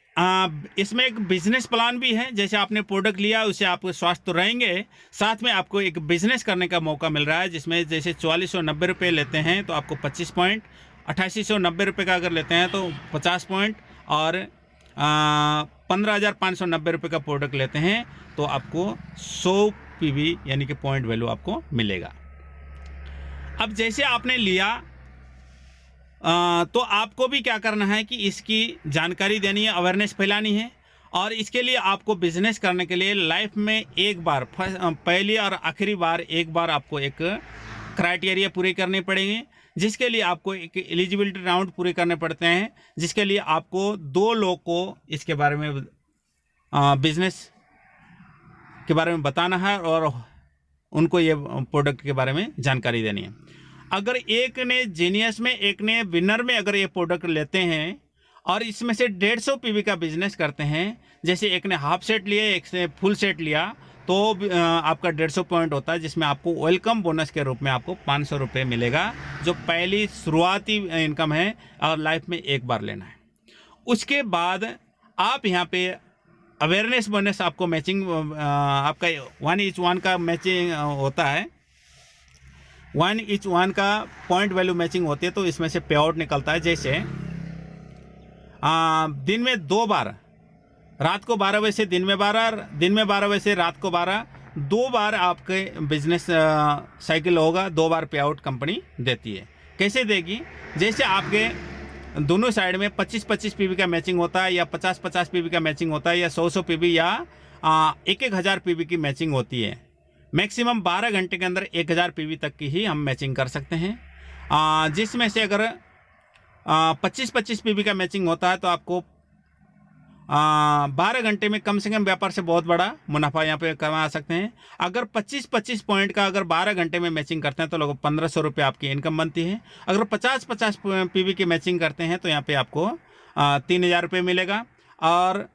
इसमें एक बिजनेस प्लान भी है, जैसे आपने प्रोडक्ट लिया उससे आप स्वस्थ तो रहेंगे, साथ में आपको एक बिजनेस करने का मौका मिल रहा है, जिसमें जैसे 4490 रुपये लेते हैं तो आपको 25 पॉइंट, 8890 रुपये का अगर लेते हैं तो 50 पॉइंट और 15,590 रुपये का प्रोडक्ट लेते हैं तो आपको 100 PV यानी कि पॉइंट वैल्यू आपको मिलेगा। अब जैसे आपने लिया तो आपको भी क्या करना है कि इसकी जानकारी देनी है, अवेयरनेस फैलानी है और इसके लिए आपको बिजनेस करने के लिए लाइफ में एक बार, पहली और आखिरी बार, एक बार आपको एक क्राइटेरिया पूरे करने पड़ेंगे, जिसके लिए आपको एक एलिजिबिलिटी राउंड पूरे करने पड़ते हैं, जिसके लिए आपको 2 लोग को इसके बारे में बिजनेस के बारे में बताना है और उनको ये प्रोडक्ट के बारे में जानकारी देनी है। अगर एक ने जीनियस में, एक ने विनर में अगर ये प्रोडक्ट लेते हैं और इसमें से 150 पीवी का बिजनेस करते हैं, जैसे एक ने हाफ सेट लिया, एक ने फुल सेट लिया, तो आपका 150 पॉइंट होता है, जिसमें आपको वेलकम बोनस के रूप में आपको 500 रुपये मिलेगा, जो पहली शुरुआती इनकम है और लाइफ में एक बार लेना है। उसके बाद आप यहाँ पे अवेयरनेस बोनस आपको मैचिंग आपका 1:1 का मैचिंग होता है, 1:1 का पॉइंट वैल्यू मैचिंग होती है, तो इसमें से पे आउट निकलता है। जैसे दिन में 2 बार, रात को 12 बजे से दिन में 12, दिन में 12 बजे से रात को 12, 2 बार आपके बिजनेस साइकिल होगा, 2 बार पे आउट कंपनी देती है। कैसे देगी? जैसे आपके दोनों साइड में 25-25 पीवी का मैचिंग होता है, या 50-50 पीवी का मैचिंग होता है, या 100-100 पीवी, या 1,000 पीवी की मैचिंग होती है। मैक्सिमम 12 घंटे के अंदर 1,000 पीवी तक की ही हम मैचिंग कर सकते हैं। जिसमें से अगर 25-25 पीवी का मैचिंग होता है तो आपको 12 घंटे में कम से कम व्यापार से बहुत बड़ा मुनाफा यहाँ पे कमा सकते हैं। अगर 25-25 पॉइंट का अगर 12 घंटे में मैचिंग करते हैं तो लगभग 1,500 रुपये आपकी इनकम बनती है। अगर 50-50 पीवी की मैचिंग करते हैं तो यहाँ पे आपको 3,000 रुपये मिलेगा, और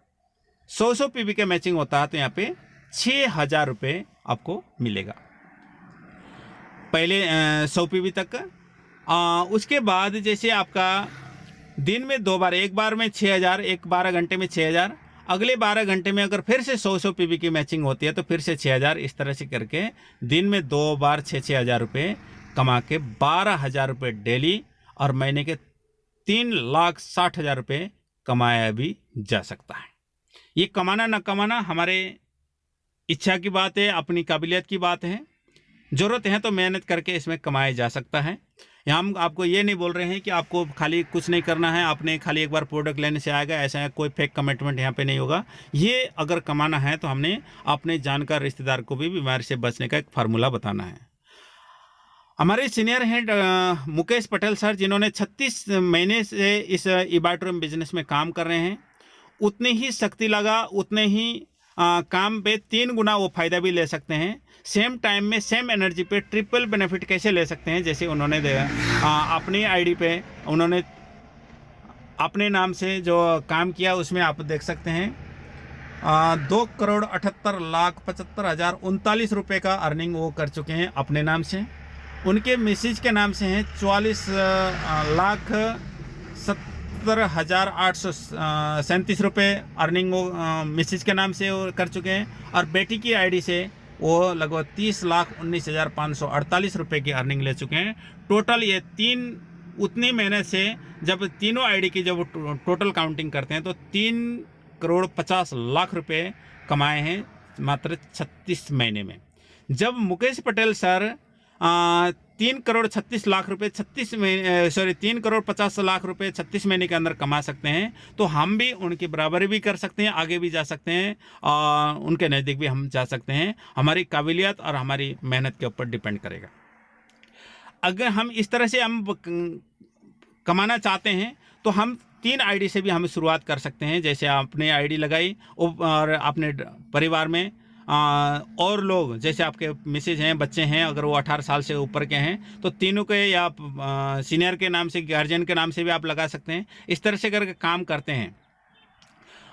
100-100 पीवी का मैचिंग होता है तो यहाँ पे 6,000 रुपये आपको मिलेगा पहले 100 पीवी तक। उसके बाद जैसे आपका दिन में 2 बार, एक बार में 6,000, एक 12 घंटे में 6,000, अगले 12 घंटे में अगर फिर से 100-100 पीवी की मैचिंग होती है तो फिर से 6,000, इस तरह से करके दिन में 2 बार 6,000 रुपये कमा के 12,000 रुपये डेली और महीने के 3,60,000 रुपये कमाया भी जा सकता है। ये कमाना ना कमाना हमारे इच्छा की बात है, अपनी काबिलियत की बात है। ज़रूरत है तो मेहनत करके इसमें कमाया जा सकता है। यहाँ हम आपको ये नहीं बोल रहे हैं कि आपको खाली कुछ नहीं करना है, आपने खाली एक बार प्रोडक्ट लेने से आएगा, ऐसा कोई फेक कमिटमेंट यहाँ पे नहीं होगा। ये अगर कमाना है तो हमने अपने जानकार रिश्तेदार को भी बीमारी से बचने का एक फार्मूला बताना है। हमारे सीनियर हैं मुकेश पटेल सर, जिन्होंने 36 महीने से इस इबाटोरियम बिजनेस में काम कर रहे हैं। उतनी ही शक्ति लगा, उतने ही काम पे 3 गुना वो फ़ायदा भी ले सकते हैं। सेम टाइम में सेम एनर्जी पे ट्रिपल बेनिफिट कैसे ले सकते हैं? जैसे उन्होंने अपनी आईडी पे उन्होंने अपने नाम से जो काम किया उसमें आप देख सकते हैं 2,78,75,39 रुपये का अर्निंग वो कर चुके हैं अपने नाम से। उनके मिसेज के नाम से हैं 44,70,837 रुपये अर्निंग वो मिसेज के नाम से वो कर चुके हैं, और बेटी की आईडी से वो लगभग 30,19,548 रुपये की अर्निंग ले चुके हैं। टोटल ये 3 उतनी महीने से जब तीनों आईडी की जब टोटल काउंटिंग करते हैं तो 3,50,00,000 रुपये कमाए हैं मात्र 36 महीने में। जब मुकेश पटेल सर 3,36,00,000 रुपये 3,50,00,000 रुपये 36 महीने के अंदर कमा सकते हैं, तो हम भी उनकी बराबरी भी कर सकते हैं, आगे भी जा सकते हैं, और उनके नज़दीक भी हम जा सकते हैं। हमारी काबिलियत और हमारी मेहनत के ऊपर डिपेंड करेगा। अगर हम इस तरह से हम कमाना चाहते हैं तो हम 3 आईडी से भी हम शुरुआत कर सकते हैं। जैसे आपने आईडी लगाई और अपने परिवार में और लोग, जैसे आपके मिसेज हैं, बच्चे हैं, अगर वो 18 साल से ऊपर के हैं तो तीनों के या सीनियर के नाम से, गार्जियन के नाम से भी आप लगा सकते हैं। इस तरह से करके काम करते हैं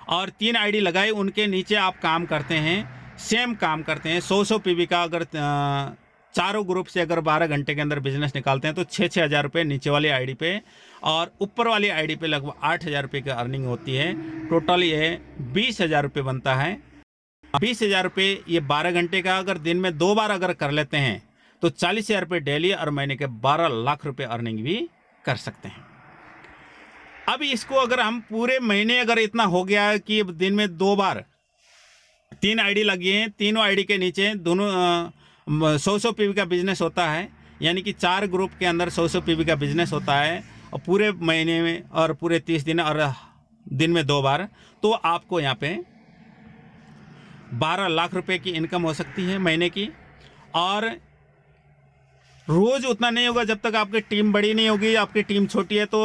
और 3 आईडी लगाए, उनके नीचे आप काम करते हैं, सेम काम करते हैं। 100 पीवी का अगर चारों ग्रुप से अगर 12 घंटे के अंदर बिजनेस निकालते हैं तो 6,000 रुपये नीचे वाली आईडी पे और ऊपर वाली आईडी पे लगभग 8,000 रुपये की अर्निंग होती है। टोटल ये 20,000 रुपये बनता है। 20,000 रुपये ये 12 घंटे का अगर दिन में 2 बार अगर कर लेते हैं तो 40,000 रुपये डेली और महीने के 12 लाख रुपये अर्निंग भी कर सकते हैं। अब इसको अगर हम पूरे महीने अगर इतना हो गया कि दिन में 2 बार 3 आईडी लगी हैं, तीनों आईडी के नीचे दोनों 100 पीवी का बिजनेस होता है, यानी कि 4 ग्रुप के अंदर 100 पीवी का बिजनेस होता है और पूरे महीने में और पूरे 30 दिन और दिन में 2 बार, तो आपको यहाँ पे 12 लाख रुपए की इनकम हो सकती है महीने की। और रोज़ उतना नहीं होगा जब तक आपकी टीम बड़ी नहीं होगी। आपकी टीम छोटी है तो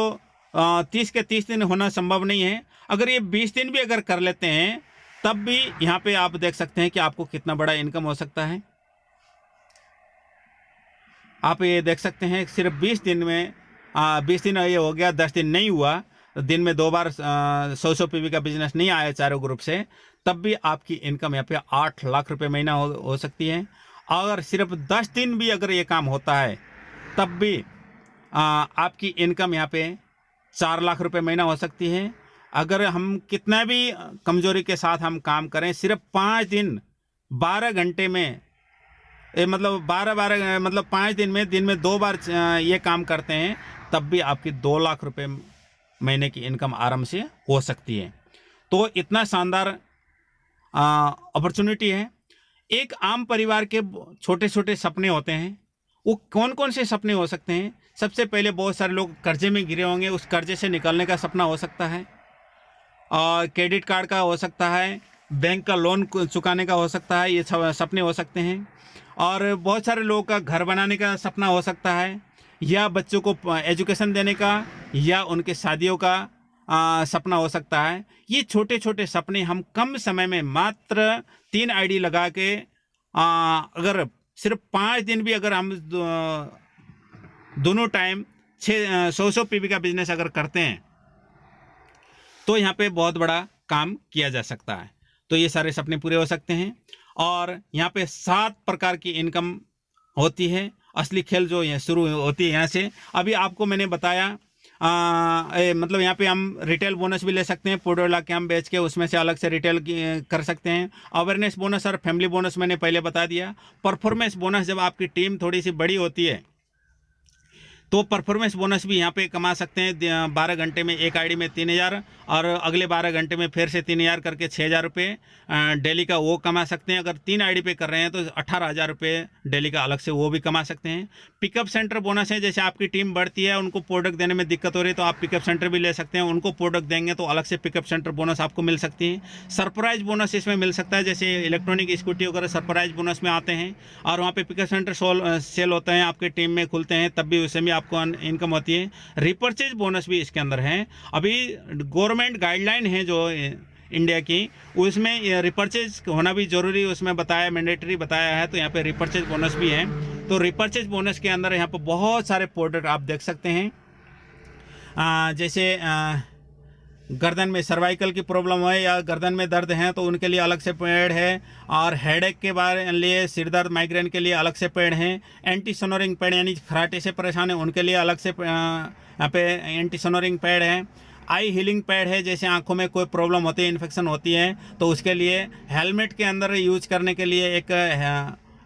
30 के 30 दिन होना संभव नहीं है। अगर ये 20 दिन भी अगर कर लेते हैं तब भी यहाँ पे आप देख सकते हैं कि आपको कितना बड़ा इनकम हो सकता है। आप ये देख सकते हैं सिर्फ 20 दिन में 20 दिन ये हो गया, 10 दिन नहीं हुआ, दिन में 2 बार 100 पीवी का बिजनेस नहीं आया चारों ग्रुप से, तब भी आपकी इनकम यहाँ पे 8 लाख रुपए महीना हो सकती है। अगर सिर्फ 10 दिन भी अगर ये काम होता है तब भी आपकी इनकम यहाँ पे 4 लाख रुपए महीना हो सकती है। अगर हम कितना भी कमजोरी के साथ हम काम करें, सिर्फ 5 दिन 12 घंटे में मतलब 12 मतलब 5 दिन में 2 बार ये काम करते हैं तब भी आपकी 2 लाख रुपए महीने की इनकम आराम से हो सकती है। तो इतना शानदार अपॉर्चुनिटी है। एक आम परिवार के छोटे छोटे सपने होते हैं। वो कौन कौन से सपने हो सकते हैं? सबसे पहले बहुत सारे लोग कर्जे में गिरे होंगे, उस कर्जे से निकलने का सपना हो सकता है, और क्रेडिट कार्ड का हो सकता है, बैंक का लोन चुकाने का हो सकता है, ये सपने हो सकते हैं। और बहुत सारे लोगों का घर बनाने का सपना हो सकता है, या बच्चों को एजुकेशन देने का, या उनके शादियों का सपना हो सकता है। ये छोटे छोटे सपने हम कम समय में मात्र 3 आईडी लगा के अगर सिर्फ 5 दिन भी अगर हम दोनों टाइम 100 पीवी का बिजनेस अगर करते हैं तो यहाँ पे बहुत बड़ा काम किया जा सकता है। तो ये सारे सपने पूरे हो सकते हैं। और यहाँ पे 7 प्रकार की इनकम होती है। असली खेल जो ये शुरू होती है यहाँ से। अभी आपको मैंने बताया मतलब यहाँ पे हम रिटेल बोनस भी ले सकते हैं, प्रोडक्ट ला के हम बेच के उसमें से अलग से रिटेल कर सकते हैं। अवेयरनेस बोनस और फैमिली बोनस मैंने पहले बता दिया। परफॉर्मेंस बोनस, जब आपकी टीम थोड़ी सी बड़ी होती है तो परफॉर्मेंस बोनस भी यहाँ पे कमा सकते हैं। 12 घंटे में एक आईडी में 3000 और अगले 12 घंटे में फिर से 3000 करके 6000 रुपये डेली का वो कमा सकते हैं। अगर 3 आईडी पे कर रहे हैं तो 18,000 रुपये डेली का अलग से वो भी कमा सकते हैं। पिकअप सेंटर बोनस है, जैसे आपकी टीम बढ़ती है, उनको प्रोडक्ट देने में दिक्कत हो रही है तो आप पिकअप सेंटर भी ले सकते हैं। उनको प्रोडक्ट देंगे तो अलग से पिकअप सेंटर बोनस आपको मिल सकती है। सरप्राइज बोनस इसमें मिल सकता है, जैसे इलेक्ट्रॉनिक स्कूटी वगैरह सरप्राइज बोनस में आते हैं और वहाँ पे पिकअप सेंटर सेल होते हैं, आपके टीम में खुलते हैं, तब भी उससे भी आपको इनकम होती है। रिपर्चेज बोनस भी इसके अंदर है। अभी गवर्नमेंट गाइडलाइन है जो इंडिया की, उसमें रिपर्चेज होना भी जरूरी उसमें बताया, मैंडेटरी बताया है। तो यहाँ पे रिपर्चेज बोनस भी है। तो रिपर्चेज बोनस के अंदर यहाँ पे बहुत सारे प्रोडक्ट आप देख सकते हैं। जैसे गर्दन में सर्वाइकल की प्रॉब्लम है या गर्दन में दर्द है तो उनके लिए अलग से पेड है। और हेडेक के बारे लिए, सिर दर्द, माइग्रेन के लिए अलग से पेड है। एंटी सोनोरिंग पैड यानी खराटे से परेशान है उनके लिए अलग से यहाँ पे एंटी सोनोरिंग पैड है। आई हीलिंग पैड है, जैसे आंखों में कोई प्रॉब्लम होती है, इन्फेक्शन होती है तो उसके लिए। हेलमेट के अंदर यूज करने के लिए एक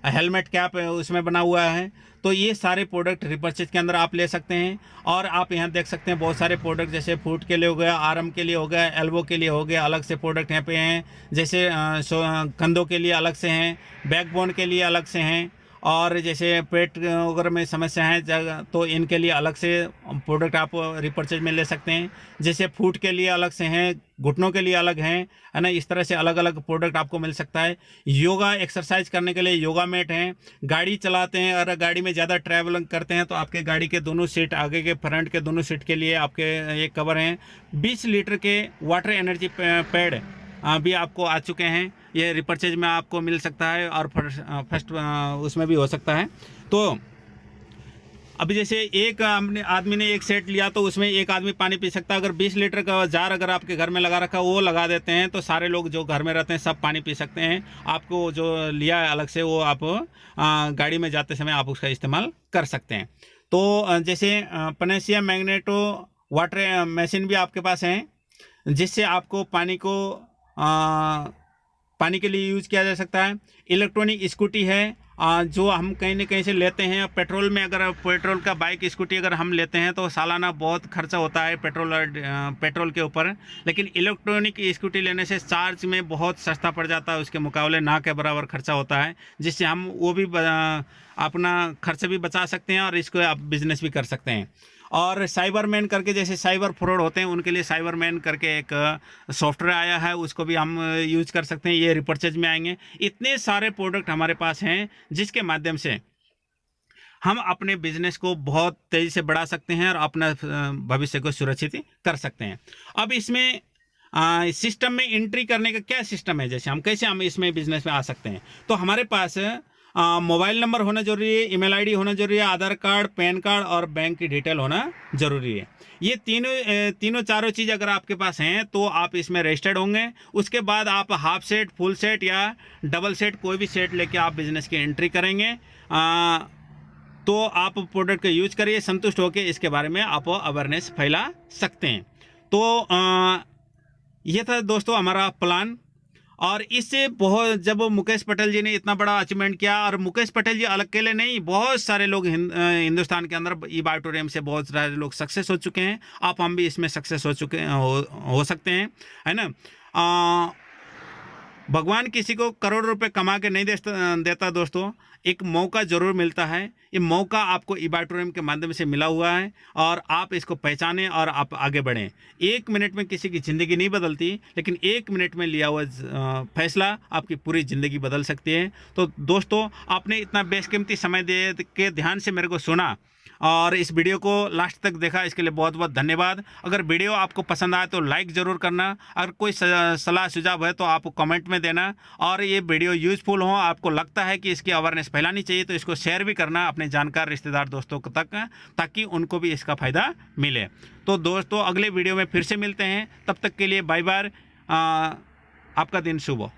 हेलमेट कैप उसमें बना हुआ है। तो ये सारे प्रोडक्ट रिपर्चेज के अंदर आप ले सकते हैं। और आप यहाँ देख सकते हैं बहुत सारे प्रोडक्ट, जैसे फुट के लिए हो गया, आर्म के लिए हो गया, एल्बो के लिए हो गया, अलग से प्रोडक्ट यहाँ पे हैं। जैसे कंधों के लिए अलग से हैं, बैकबोन के लिए अलग से हैं, और जैसे पेट वगैरह में समस्या है तो इनके लिए अलग से प्रोडक्ट आप रिपर्चेज में ले सकते हैं। जैसे फुट के लिए अलग से हैं, घुटनों के लिए अलग हैं, है ना। इस तरह से अलग अलग प्रोडक्ट आपको मिल सकता है। योगा एक्सरसाइज करने के लिए योगा मैट हैं। गाड़ी चलाते हैं और गाड़ी में ज़्यादा ट्रैवलिंग करते हैं तो आपके गाड़ी के दोनों सीट, आगे के फ्रंट के दोनों सीट के लिए आपके ये कवर हैं। 20 लीटर के वाटर एनर्जी पैड भी आपको आ चुके हैं। ये रिपर्चेज में आपको मिल सकता है और फर्स्ट उसमें भी हो सकता है। तो अभी जैसे एक आदमी ने एक सेट लिया तो उसमें एक आदमी पानी पी सकता है। अगर 20 लीटर का जार अगर आपके घर में लगा रखा वो लगा देते हैं तो सारे लोग जो घर में रहते हैं सब पानी पी सकते हैं। आपको जो लिया है अलग से वो आप गाड़ी में जाते समय आप उसका इस्तेमाल कर सकते हैं। तो जैसे पनेसिया मैग्नेटो वाटर मशीन भी आपके पास है, जिससे आपको पानी के लिए यूज़ किया जा सकता है। इलेक्ट्रॉनिक स्कूटी है जो हम कहीं न कहीं से लेते हैं। पेट्रोल में अगर पेट्रोल का बाइक स्कूटी अगर हम लेते हैं तो सालाना बहुत खर्चा होता है पेट्रोल के ऊपर, लेकिन इलेक्ट्रॉनिक स्कूटी लेने से चार्ज में बहुत सस्ता पड़ जाता है, उसके मुकाबले ना के बराबर खर्चा होता है, जिससे हम वो भी अपना खर्च भी बचा सकते हैं और इसको आप बिजनेस भी कर सकते हैं। और साइबरमैन करके, जैसे साइबर फ्रॉड होते हैं उनके लिए साइबरमैन करके एक सॉफ्टवेयर आया है, उसको भी हम यूज़ कर सकते हैं। ये रिपर्चेज में आएंगे। इतने सारे प्रोडक्ट हमारे पास हैं जिसके माध्यम से हम अपने बिजनेस को बहुत तेज़ी से बढ़ा सकते हैं और अपना भविष्य को सुरक्षित कर सकते हैं। अब इसमें सिस्टम में एंट्री करने का क्या सिस्टम है, जैसे हम कैसे हम इसमें बिजनेस में आ सकते हैं। तो हमारे पास मोबाइल नंबर होना जरूरी है, ईमेल आईडी होना जरूरी है, आधार कार्ड, पैन कार्ड और बैंक की डिटेल होना जरूरी है। ये तीनों चारों चीज़ अगर आपके पास हैं तो आप इसमें रजिस्टर्ड होंगे। उसके बाद आप हाफ सेट, फुल सेट या डबल सेट कोई भी सेट लेके आप बिजनेस की एंट्री करेंगे। तो आप प्रोडक्ट का यूज करिए, संतुष्ट होकर इसके बारे में आप अवेयरनेस फैला सकते हैं। तो ये था दोस्तों हमारा प्लान। और इससे बहुत, जब मुकेश पटेल जी ने इतना बड़ा अचीवमेंट किया, और मुकेश पटेल जी अकेले नहीं, बहुत सारे लोग हिंदुस्तान के अंदर ई-बायोटोरियम से बहुत सारे लोग सक्सेस हो चुके हैं। हम भी इसमें सक्सेस हो सकते हैं, है ना। भगवान किसी को करोड़ रुपए कमा के नहीं देता दोस्तों, एक मौका ज़रूर मिलता है। ये मौका आपको ई-बायोटोरियम के माध्यम से मिला हुआ है और आप इसको पहचानें और आप आगे बढ़ें। 1 मिनट में किसी की ज़िंदगी नहीं बदलती, लेकिन 1 मिनट में लिया हुआ फैसला आपकी पूरी ज़िंदगी बदल सकती है। तो दोस्तों, आपने इतना बेशकीमती समय दे के ध्यान से मेरे को सुना और इस वीडियो को लास्ट तक देखा, इसके लिए बहुत बहुत धन्यवाद। अगर वीडियो आपको पसंद आए तो लाइक ज़रूर करना। अगर कोई सलाह सुझाव है तो आप कमेंट में देना। और ये वीडियो यूज़फुल हो, आपको लगता है कि इसकी अवेयरनेस फैलानी चाहिए, तो इसको शेयर भी करना अपने जानकार, रिश्तेदार, दोस्तों तक, ताकि उनको भी इसका फ़ायदा मिले। तो दोस्तों, अगले वीडियो में फिर से मिलते हैं, तब तक के लिए बाय बाय। आपका दिन शुभ हो।